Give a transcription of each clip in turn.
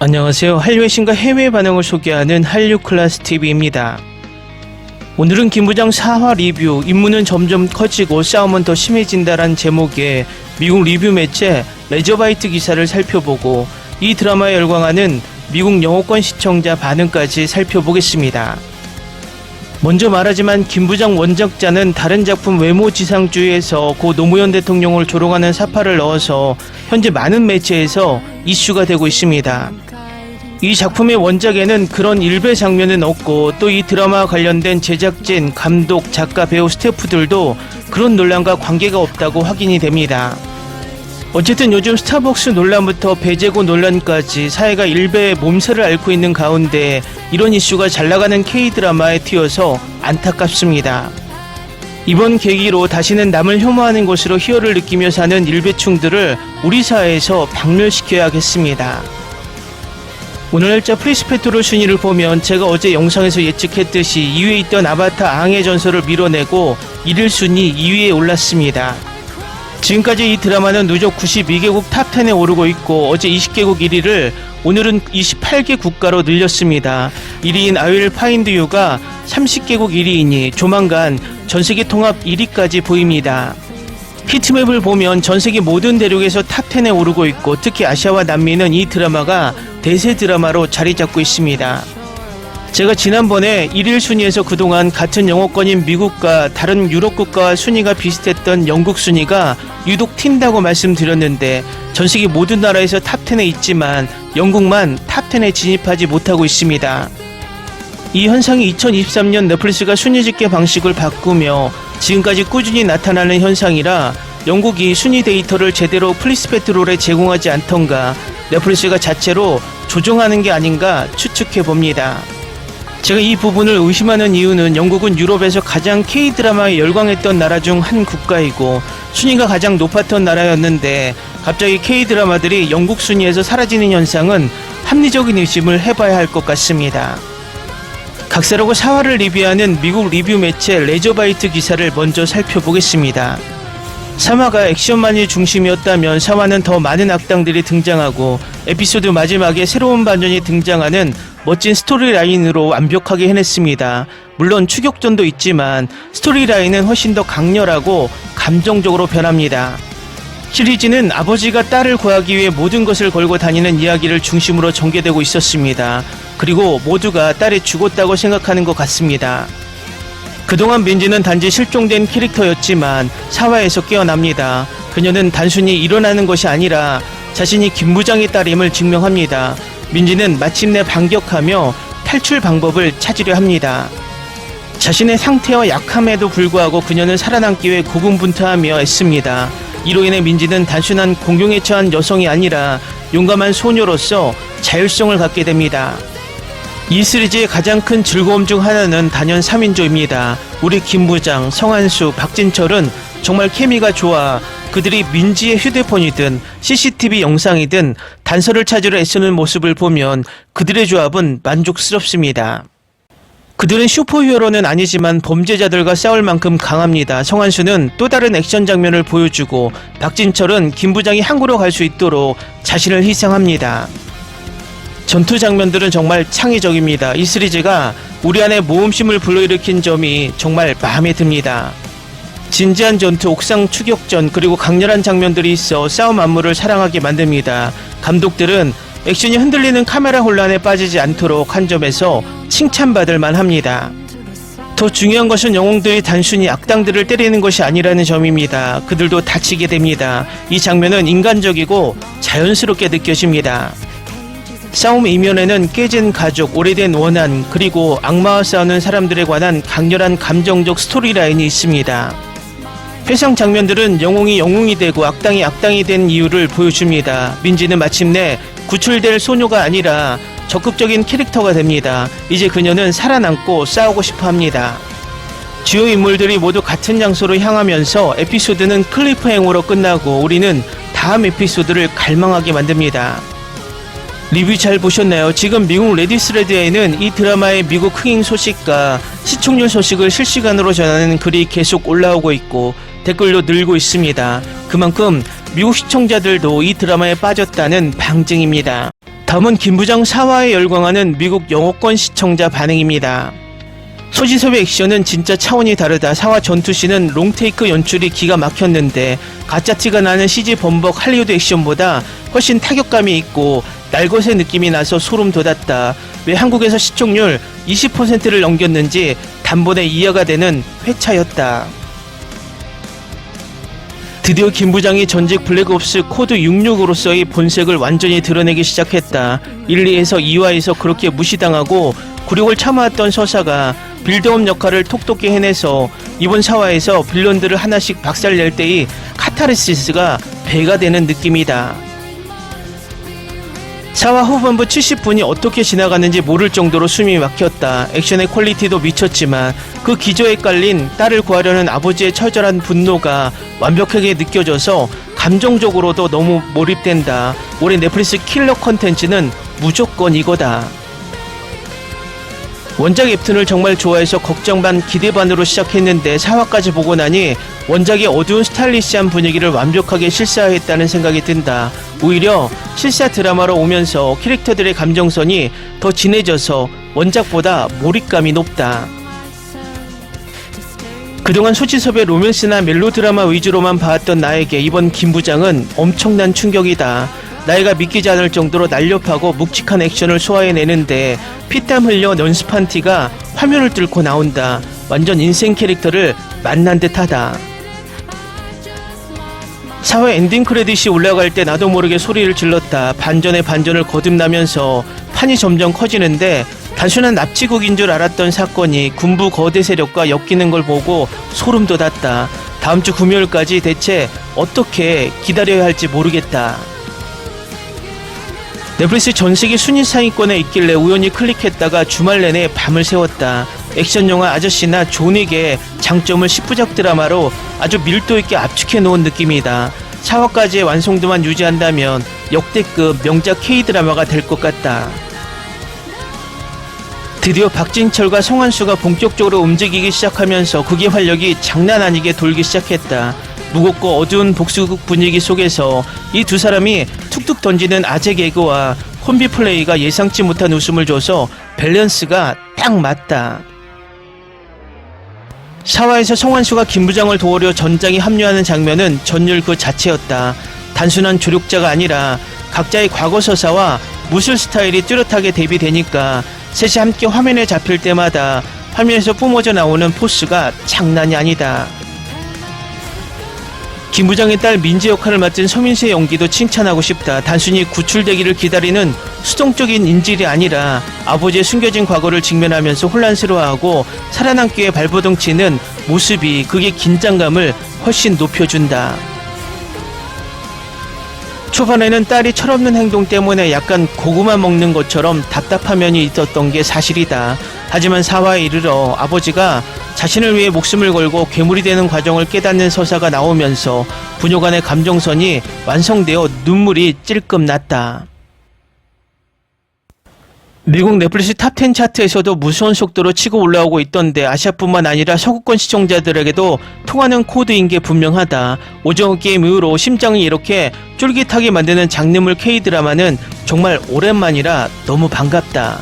안녕하세요. 한류의 신과 해외 반응을 소개하는 한류클래스TV입니다. 오늘은 김부장 4화 리뷰, 임무는 점점 커지고 싸움은 더 심해진다란 제목의 미국 리뷰 매체 레저바이트 기사를 살펴보고 이 드라마에 열광하는 미국 영어권 시청자 반응까지 살펴보겠습니다. 먼저 말하지만 김부장 원작자는 다른 작품 외모지상주의에서 고 노무현 대통령을 조롱하는 사파를 넣어서 현재 많은 매체에서 이슈가 되고 있습니다. 이 작품의 원작에는 그런 일배 장면은 없고 또 이 드라마와 관련된 제작진, 감독, 작가, 배우, 스태프들도 그런 논란과 관계가 없다고 확인이 됩니다. 어쨌든 요즘 스타벅스 논란부터 배제고 논란까지 사회가 일배의 몸살을 앓고 있는 가운데 이런 이슈가 잘나가는 K드라마에 튀어서 안타깝습니다. 이번 계기로 다시는 남을 혐오하는 것으로 희열을 느끼며 사는 일배충들을 우리 사회에서 박멸시켜야겠습니다. 오늘 날짜 프리스페토로 순위를 보면 제가 어제 영상에서 예측했듯이 2위에 있던 아바타 앙의 전설을 밀어내고 1일 순위 2위에 올랐습니다. 지금까지 이 드라마는 누적 92개국 탑10에 오르고 있고 어제 20개국 1위를 오늘은 28개 국가로 늘렸습니다. 1위인 I Will Find You가 30개국 1위이니 조만간 전세계 통합 1위까지 보입니다. 히트맵을 보면 전세계 모든 대륙에서 탑10에 오르고 있고 특히 아시아와 남미는 이 드라마가 대세 드라마로 자리 잡고 있습니다. 제가 지난번에 1일 순위에서 그동안 같은 영어권인 미국과 다른 유럽 국가와 순위가 비슷했던 영국 순위가 유독 튄다고 말씀드렸는데 전세계 모든 나라에서 탑10에 있지만 영국만 탑10에 진입하지 못하고 있습니다. 이 현상이 2023년 넷플릭스가 순위 집계 방식을 바꾸며 지금까지 꾸준히 나타나는 현상이라 영국이 순위 데이터를 제대로 프리스페트롤에 제공하지 않던가 넷플릭스가 자체로 조정하는 게 아닌가 추측해봅니다. 제가 이 부분을 의심하는 이유는 영국은 유럽에서 가장 K드라마에 열광했던 나라 중 한 국가이고 순위가 가장 높았던 나라였는데 갑자기 K드라마들이 영국 순위에서 사라지는 현상은 합리적인 의심을 해봐야 할 것 같습니다. 각사라고 4화를 리뷰하는 미국 리뷰 매체 레저바이트 기사를 먼저 살펴보겠습니다. 3화가 액션만이 중심이었다면 4화는 더 많은 악당들이 등장하고 에피소드 마지막에 새로운 반전이 등장하는 멋진 스토리라인으로 완벽하게 해냈습니다. 물론 추격전도 있지만 스토리라인은 훨씬 더 강렬하고 감정적으로 변합니다. 시리즈는 아버지가 딸을 구하기 위해 모든 것을 걸고 다니는 이야기를 중심으로 전개되고 있었습니다. 그리고 모두가 딸이 죽었다고 생각하는 것 같습니다. 그동안 민지는 단지 실종된 캐릭터였지만 4화에서 깨어납니다. 그녀는 단순히 일어나는 것이 아니라 자신이 김부장의 딸임을 증명합니다. 민지는 마침내 반격하며 탈출 방법을 찾으려 합니다. 자신의 상태와 약함에도 불구하고 그녀는 살아남기 위해 고군분투하며 애씁니다. 이로 인해 민지는 단순한 공경에 처한 여성이 아니라 용감한 소녀로서 자율성을 갖게 됩니다. 이 시리즈의 가장 큰 즐거움 중 하나는 단연 3인조입니다. 우리 김부장, 성한수, 박진철은 정말 케미가 좋아 그들이 민지의 휴대폰이든 CCTV 영상이든 단서를 찾으려 애쓰는 모습을 보면 그들의 조합은 만족스럽습니다. 그들은 슈퍼히어로는 아니지만 범죄자들과 싸울 만큼 강합니다. 성한수는 또 다른 액션 장면을 보여주고 박진철은 김부장이 항구로 갈 수 있도록 자신을 희생합니다. 전투 장면들은 정말 창의적입니다. 이 시리즈가 우리 안에 모험심을 불러일으킨 점이 정말 마음에 듭니다. 진지한 전투, 옥상 추격전, 그리고 강렬한 장면들이 있어 싸움 안무를 사랑하게 만듭니다. 감독들은 액션이 흔들리는 카메라 혼란에 빠지지 않도록 한 점에서 칭찬받을 만합니다. 더 중요한 것은 영웅들이 단순히 악당들을 때리는 것이 아니라는 점입니다. 그들도 다치게 됩니다. 이 장면은 인간적이고 자연스럽게 느껴집니다. 싸움 이면에는 깨진 가족, 오래된 원한, 그리고 악마와 싸우는 사람들에 관한 강렬한 감정적 스토리라인이 있습니다. 회상 장면들은 영웅이 영웅이 되고 악당이 악당이 된 이유를 보여줍니다. 민지는 마침내 구출될 소녀가 아니라 적극적인 캐릭터가 됩니다. 이제 그녀는 살아남고 싸우고 싶어 합니다. 주요 인물들이 모두 같은 장소로 향하면서 에피소드는 클리프행어로 끝나고 우리는 다음 에피소드를 갈망하게 만듭니다. 리뷰 잘 보셨나요? 지금 미국 레디스레드에는 이 드라마의 미국 흥행 소식과 시청률 소식을 실시간으로 전하는 글이 계속 올라오고 있고 댓글도 늘고 있습니다. 그만큼 미국 시청자들도 이 드라마에 빠졌다는 방증입니다. 다음은 김부장 4화에 열광하는 미국 영어권 시청자 반응입니다. 소지섭의 액션은 진짜 차원이 다르다. 4화 전투씬은 롱테이크 연출이 기가 막혔는데 가짜 티가 나는 CG 범벅 할리우드 액션보다 훨씬 타격감이 있고 날것의 느낌이 나서 소름 돋았다. 왜 한국에서 시청률 20%를 넘겼는지 단번에 이해가 되는 회차였다. 드디어 김부장이 전직 블랙옵스 코드 66으로서의 본색을 완전히 드러내기 시작했다. 1, 2에서 2화에서 그렇게 무시당하고 굴욕을 참아왔던 서사가 빌드업 역할을 톡톡히 해내서 이번 4화에서 빌런들을 하나씩 박살낼 때의 카타르시스가 배가 되는 느낌이다. 4화 후반부 70분이 어떻게 지나가는지 모를 정도로 숨이 막혔다. 액션의 퀄리티도 미쳤지만 그 기저에 깔린 딸을 구하려는 아버지의 처절한 분노가 완벽하게 느껴져서 감정적으로도 너무 몰입된다. 올해 넷플릭스 킬러 컨텐츠는 무조건 이거다. 원작 웹툰을 정말 좋아해서 걱정 반 기대 반으로 시작했는데 4화까지 보고 나니 원작의 어두운 스타일리시한 분위기를 완벽하게 실사했다는 생각이 든다. 오히려 실사 드라마로 오면서 캐릭터들의 감정선이 더 진해져서 원작보다 몰입감이 높다. 그동안 소지섭의 로맨스나 멜로드라마 위주로만 봐왔던 나에게 이번 김부장은 엄청난 충격이다. 나이가 믿기지 않을 정도로 날렵하고 묵직한 액션을 소화해내는데 피땀 흘려 연습한 티가 화면을 뚫고 나온다. 완전 인생 캐릭터를 만난 듯하다. 4회 엔딩 크레딧이 올라갈 때 나도 모르게 소리를 질렀다. 반전에 반전을 거듭나면서 판이 점점 커지는데 단순한 납치국인 줄 알았던 사건이 군부 거대 세력과 엮이는 걸 보고 소름 돋았다. 다음주 금요일까지 대체 어떻게 기다려야 할지 모르겠다. 넷플릭스 전세계 순위 상위권에 있길래 우연히 클릭했다가 주말 내내 밤을 새웠다. 액션 영화 아저씨나 존윅의 장점을 10부작 드라마로 아주 밀도 있게 압축해 놓은 느낌이다. 4화까지의 완성도만 유지한다면 역대급 명작 K-드라마가 될 것 같다. 드디어 박진철과 송한수가 본격적으로 움직이기 시작하면서 극의 활력이 장난 아니게 돌기 시작했다. 무겁고 어두운 복수극 분위기 속에서 이 두 사람이 툭툭 던지는 아재 개그와 콤비 플레이가 예상치 못한 웃음을 줘서 밸런스가 딱 맞다. 4화에서 송한수가 김부장을 도우려 전장에 합류하는 장면은 전율 그 자체였다. 단순한 조력자가 아니라 각자의 과거 서사와 무술 스타일이 뚜렷하게 대비되니까 셋이 함께 화면에 잡힐 때마다 화면에서 뿜어져 나오는 포스가 장난이 아니다. 김부장의 딸 민지 역할을 맡은 서민수의 연기도 칭찬하고 싶다. 단순히 구출되기를 기다리는 수동적인 인질이 아니라 아버지의 숨겨진 과거를 직면하면서 혼란스러워하고 살아남기에 발버둥 치는 모습이 그게 긴장감을 훨씬 높여준다. 초반에는 딸이 철없는 행동 때문에 약간 고구마 먹는 것처럼 답답한 면이 있었던 게 사실이다. 하지만 4화에 이르러 아버지가 자신을 위해 목숨을 걸고 괴물이 되는 과정을 깨닫는 서사가 나오면서 부녀 간의 감정선이 완성되어 눈물이 찔끔 났다. 미국 넷플릭스 탑10 차트에서도 무서운 속도로 치고 올라오고 있던데 아시아뿐만 아니라 서구권 시청자들에게도 통하는 코드인 게 분명하다. 오징어 게임 이후로 심장을 이렇게 쫄깃하게 만드는 장르물 K-드라마는 정말 오랜만이라 너무 반갑다.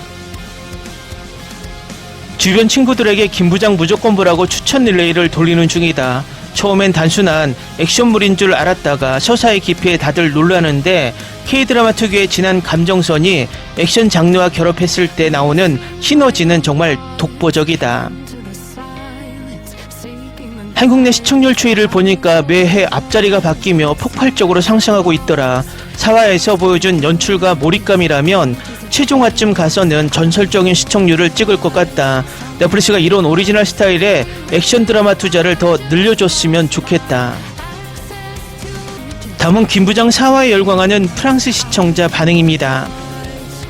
주변 친구들에게 김부장 무조건 보라고 추천 릴레이를 돌리는 중이다. 처음엔 단순한 액션물인 줄 알았다가 서사의 깊이에 다들 놀라는데 K-드라마 특유의 진한 감정선이 액션 장르와 결합했을 때 나오는 시너지는 정말 독보적이다. 한국 내 시청률 추이를 보니까 매해 앞자리가 바뀌며 폭발적으로 상승하고 있더라. 4화에서 보여준 연출과 몰입감이라면 최종화쯤 가서는 전설적인 시청률을 찍을 것 같다. 넷플릭스가 이런 오리지널 스타일의 액션 드라마 투자를 더 늘려줬으면 좋겠다. 다음은 김부장 4화에 열광하는 프랑스 시청자 반응입니다.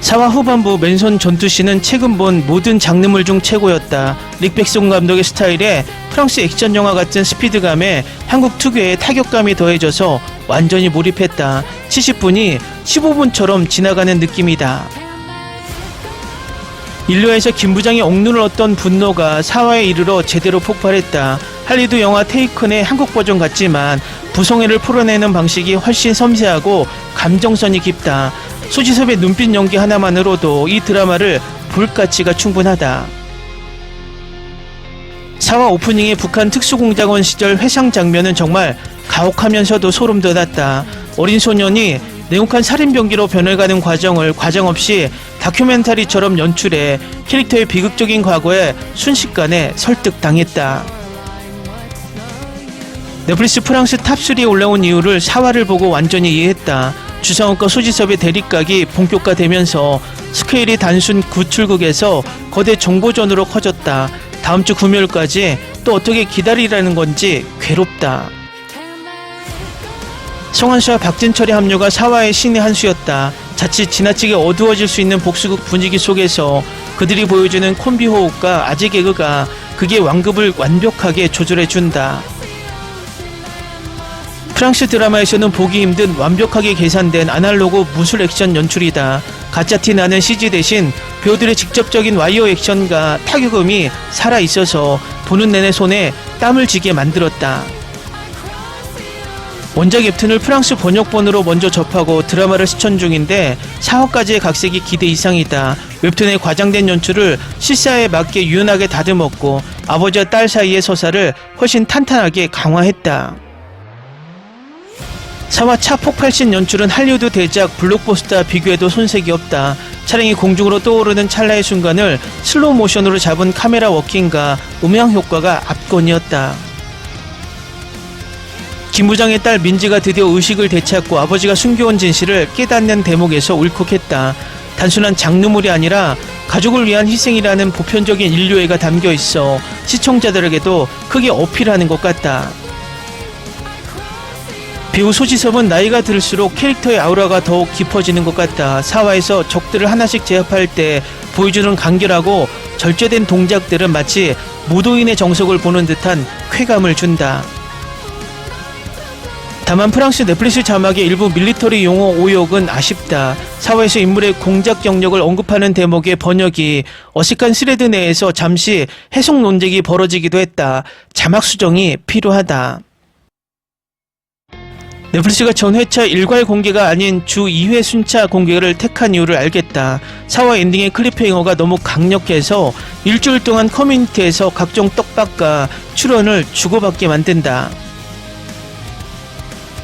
4화 후반부 맨손 전투씬은 최근 본 모든 장르물 중 최고였다. 릭 백송 감독의 스타일에 프랑스 액션 영화 같은 스피드감에 한국 특유의 타격감이 더해져서 완전히 몰입했다. 70분이 15분처럼 지나가는 느낌이다. 1화에서 김부장이 억눌렀던 분노가 4화에 이르러 제대로 폭발했다. 할리우드 영화 테이큰의 한국 버전 같지만 부성애를 풀어내는 방식이 훨씬 섬세하고 감정선이 깊다. 소지섭의 눈빛 연기 하나만으로도 이 드라마를 볼 가치가 충분하다. 4화 오프닝의 북한 특수공작원 시절 회상 장면은 정말 가혹하면서도 소름 돋았다. 어린 소년이 냉혹한 살인병기로 변해가는 과정을 과정없이 다큐멘터리처럼 연출해 캐릭터의 비극적인 과거에 순식간에 설득당했다. 넷플릭스 프랑스 탑3에 올라온 이유를 4화를 보고 완전히 이해했다. 주성욱과 소지섭의 대립각이 본격화되면서 스케일이 단순 구출극에서 거대 정보전으로 커졌다. 다음주 금요일까지 또 어떻게 기다리라는 건지 괴롭다. 성환씨와 박진철의 합류가 4화의 신의 한 수였다. 자칫 지나치게 어두워질 수 있는 복수극 분위기 속에서 그들이 보여주는 콤비 호흡과 아재 개그가 극의 완급을 완벽하게 조절해준다. 프랑스 드라마에서는 보기 힘든 완벽하게 계산된 아날로그 무술 액션 연출이다. 가짜티 나는 CG 대신 배우들의 직접적인 와이어 액션과 타격음이 살아있어서 보는 내내 손에 땀을 쥐게 만들었다. 원작 웹툰을 프랑스 번역본으로 먼저 접하고 드라마를 시청 중인데 4화까지의 각색이 기대 이상이다. 웹툰의 과장된 연출을 실사에 맞게 유연하게 다듬었고 아버지와 딸 사이의 서사를 훨씬 탄탄하게 강화했다. 4화 차 폭발씬 연출은 할리우드 대작 블록버스터와 비교해도 손색이 없다. 차량이 공중으로 떠오르는 찰나의 순간을 슬로우 모션으로 잡은 카메라 워킹과 음향 효과가 압권이었다. 김 부장의 딸 민지가 드디어 의식을 되찾고 아버지가 숨겨온 진실을 깨닫는 대목에서 울컥했다. 단순한 장르물이 아니라 가족을 위한 희생이라는 보편적인 인류애가 담겨있어 시청자들에게도 크게 어필하는 것 같다. 배우 소지섭은 나이가 들수록 캐릭터의 아우라가 더욱 깊어지는 것 같다. 4화에서 적들을 하나씩 제압할 때 보여주는 간결하고 절제된 동작들은 마치 무도인의 정석을 보는 듯한 쾌감을 준다. 다만 프랑스 넷플릭스 자막의 일부 밀리터리 용어 오역은 아쉽다. 4화에서 인물의 공작 경력을 언급하는 대목의 번역이 어색한 스레드 내에서 잠시 해석 논쟁이 벌어지기도 했다. 자막 수정이 필요하다. 넷플릭스가 전 회차 일괄 공개가 아닌 주 2회 순차 공개를 택한 이유를 알겠다. 4화 엔딩의 클리프행어가 너무 강력해서 일주일 동안 커뮤니티에서 각종 떡밥과 출연을 주고받게 만든다.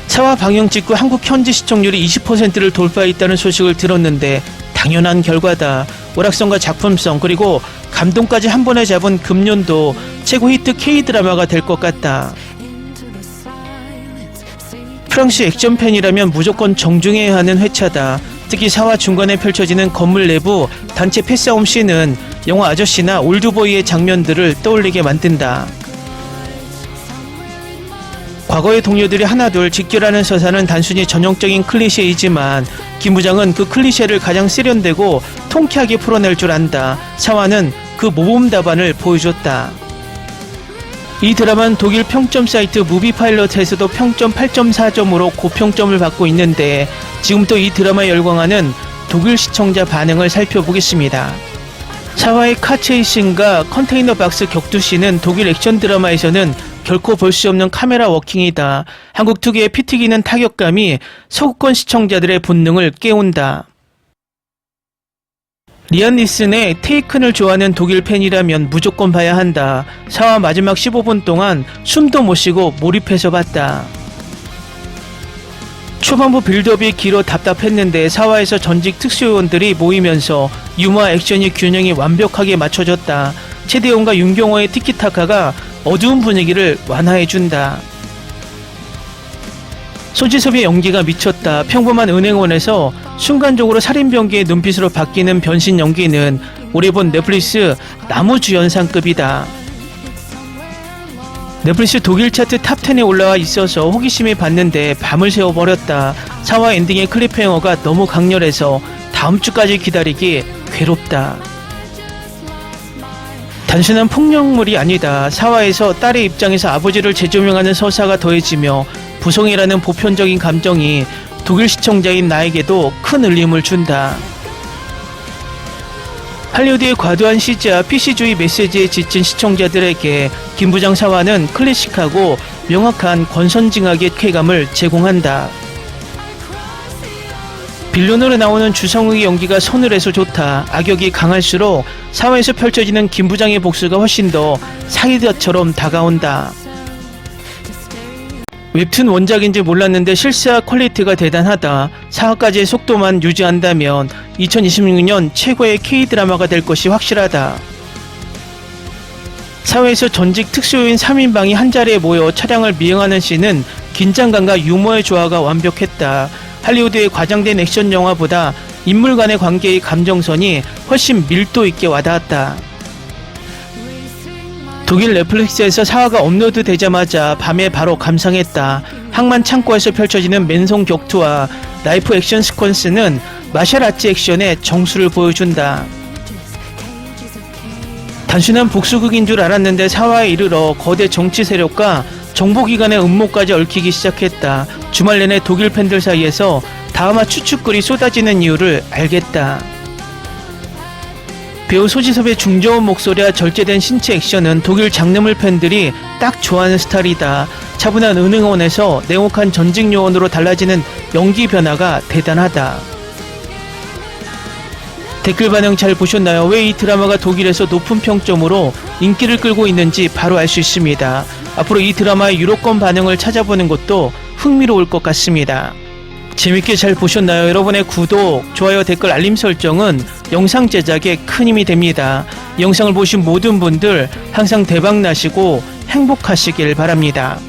4화 방영 직후 한국 현지 시청률이 20%를 돌파했다는 소식을 들었는데 당연한 결과다. 오락성과 작품성 그리고 감동까지 한 번에 잡은 금년도 최고 히트 K-드라마가 될 것 같다. 프랑스 액션 팬이라면 무조건 정중해야 하는 회차다. 특히 4화 중간에 펼쳐지는 건물 내부 단체 패싸움 씬은 영화 아저씨나 올드보이의 장면들을 떠올리게 만든다. 과거의 동료들이 하나둘 직결하는 서사는 단순히 전형적인 클리셰이지만 김 부장은 그 클리셰를 가장 세련되고 통쾌하게 풀어낼 줄 안다. 4화는 그 모범 답안을 보여줬다. 이 드라마는 독일 평점 사이트 무비파일럿에서도 평점 8.4점으로 고평점을 받고 있는데 지금부터 이 드라마에 열광하는 독일 시청자 반응을 살펴보겠습니다. 4화의 카체이싱과 컨테이너 박스 격투씬은 독일 액션 드라마에서는 결코 볼 수 없는 카메라 워킹이다. 한국 특유의 피 튀기는 타격감이 서구권 시청자들의 본능을 깨운다. 리안 니슨의 테이큰을 좋아하는 독일 팬이라면 무조건 봐야 한다. 4화 마지막 15분 동안 숨도 못 쉬고 몰입해서 봤다. 초반부 빌드업이 길어 답답했는데 4화에서 전직 특수요원들이 모이면서 유머와 액션이 균형이 완벽하게 맞춰졌다. 최대용과 윤경호의 티키타카가 어두운 분위기를 완화해준다. 소지섭의 연기가 미쳤다. 평범한 은행원에서 순간적으로 살인병기의 눈빛으로 바뀌는 변신 연기는 올해 본 넷플릭스 나무주연상급이다. 넷플릭스 독일 차트 탑10에 올라와 있어서 호기심에 봤는데 밤을 새워버렸다. 4화 엔딩의 클리프행어가 너무 강렬해서 다음 주까지 기다리기 괴롭다. 단순한 폭력물이 아니다. 4화에서 딸의 입장에서 아버지를 재조명하는 서사가 더해지며 부성이라는 보편적인 감정이 독일 시청자인 나에게도 큰 울림을 준다. 할리우드의 과도한 CG와 PC주의 메시지에 지친 시청자들에게 김 부장 4화는 클래식하고 명확한 권선징악의 쾌감을 제공한다. 빌런으로 나오는 주성욱의 연기가 서늘해서 좋다. 악역이 강할수록 사회에서 펼쳐지는 김 부장의 복수가 훨씬 더 사이다처럼 다가온다. 웹툰 원작인지 몰랐는데 실사 퀄리티가 대단하다. 4화까지의 속도만 유지한다면 2026년 최고의 K-드라마가 될 것이 확실하다. 사회에서 전직 특수요인 3인방이 한자리에 모여 촬영을 미행하는 씬은 긴장감과 유머의 조화가 완벽했다. 할리우드의 과장된 액션 영화보다 인물 간의 관계의 감정선이 훨씬 밀도 있게 와닿았다. 독일 넷플릭스에서 4화가 업로드 되자마자 밤에 바로 감상했다. 항만 창고에서 펼쳐지는 맨손 격투와 라이프 액션 스퀀스는 마샬아츠 액션의 정수를 보여준다. 단순한 복수극인 줄 알았는데 4화에 이르러 거대 정치 세력과 정보기관의 음모까지 얽히기 시작했다. 주말 내내 독일 팬들 사이에서 다음화 추측글이 쏟아지는 이유를 알겠다. 배우 소지섭의 중저음 목소리와 절제된 신체 액션은 독일 장르물 팬들이 딱 좋아하는 스타일이다. 차분한 은흥원에서 냉혹한 전직 요원으로 달라지는 연기 변화가 대단하다. 댓글 반응 잘 보셨나요? 왜 이 드라마가 독일에서 높은 평점으로 인기를 끌고 있는지 바로 알 수 있습니다. 앞으로 이 드라마의 유로권 반응을 찾아보는 것도 흥미로울 것 같습니다. 재밌게 잘 보셨나요? 여러분의 구독, 좋아요, 댓글, 알림 설정은 영상 제작에 큰 힘이 됩니다. 이 영상을 보신 모든 분들 항상 대박 나시고 행복하시길 바랍니다.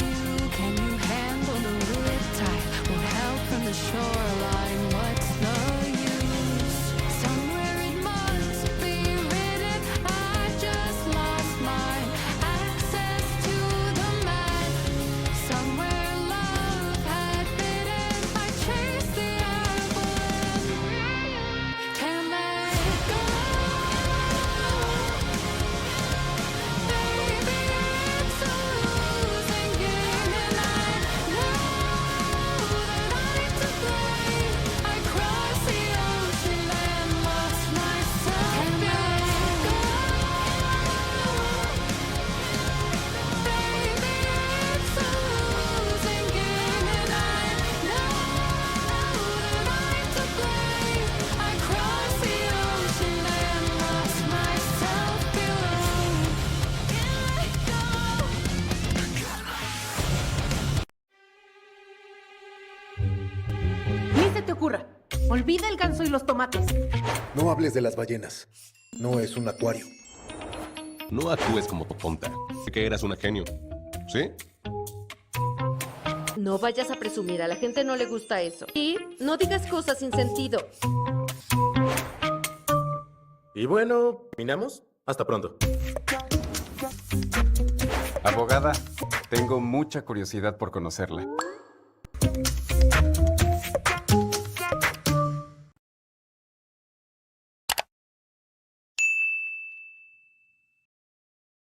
Ni se te ocurra. Olvida el ganso y los tomates. No hables de las ballenas. No es un acuario. No actúes como tonta. Sé que eras una genio. ¿Sí? No vayas a presumir, a la gente no le gusta eso. Y no digas cosas sin sentido. Y bueno, ¿terminamos? Hasta pronto. Abogada, tengo mucha curiosidad por conocerla.